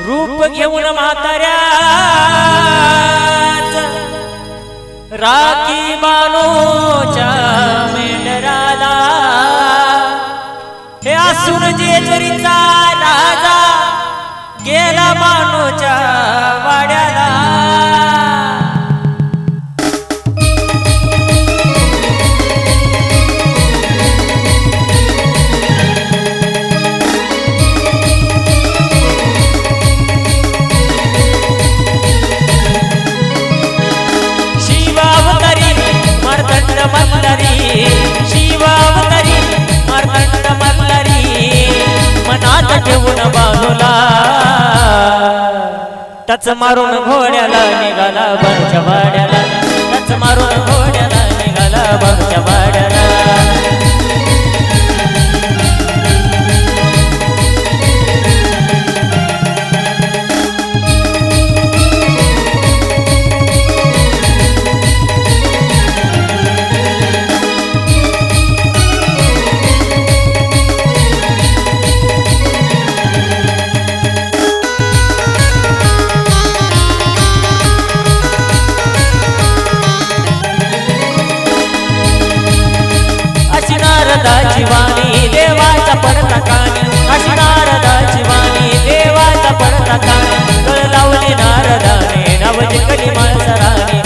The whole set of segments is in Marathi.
रूप घेऊन म्हाताऱ्या राखी बानोच्या मेंढराला हे असून जेजुरीचा राजा गेला बानोच्या वाड्याला शिवावतारी मार्तंड मल्हारी मनात ठेवून बानूला टच मारून घोड्याला निघाला बानूच्या वाड्याला टच मारून घोड्याला निघाला बानूच्या वाड्याला नारदाची वाणी देवाचा पडता कानी अशी नारदाची वाणी देवाचा पडता कानी गळ लावली नारदाने नव जिंकली माळसराने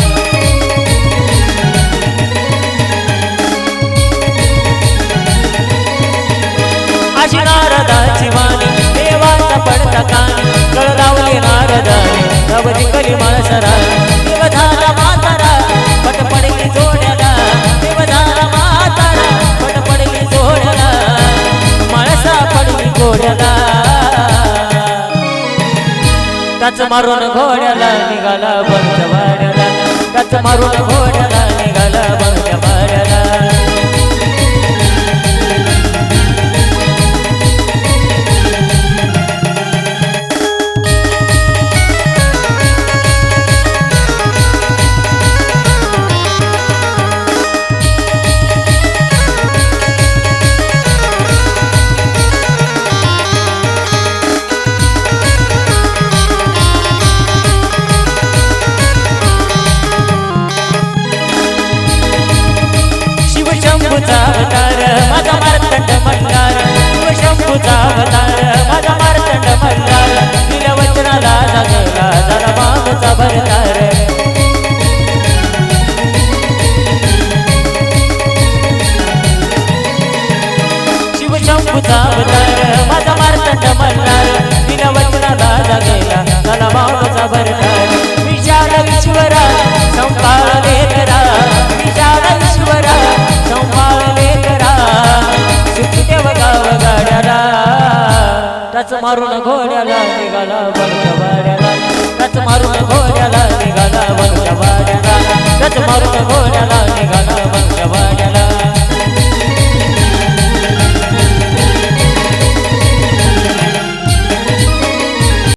अशी नारदाची वाणी देवाचा पडता कानी गळ लावली नारदाने नव जिंकली माळसराने देव झाला म्हातारा पट पडली जोड्याला देव झाला म्हातारा टच मारून घोड्याला निघाला बानूच्या वाड्याला टच मारून घोड्याला निघाला बानूच्या वाड्याला शंभूचा अवतार माझा मार्तंड मल्हार शंभूचा अवतार माझा मार्तंड मल्हार दिल्या वचनाला जागला झाला बानूचा भरतार शिव शंभूचा अवतार माझा मार्तंड मल्हार दिल्या वचनाला जागला झाला बानूचा भरतार विशाल ईश्वरा संभाळ लेकरा विशाल ईश्वरा संभाळले करा सुखदेव गाव गाड्याला टच मारून घोड्याला निघाला बानूच्या वाड्याला टच मारून घोड्याला निघाला बानूच्या वाड्याला टच मारून घोड्याला निघाला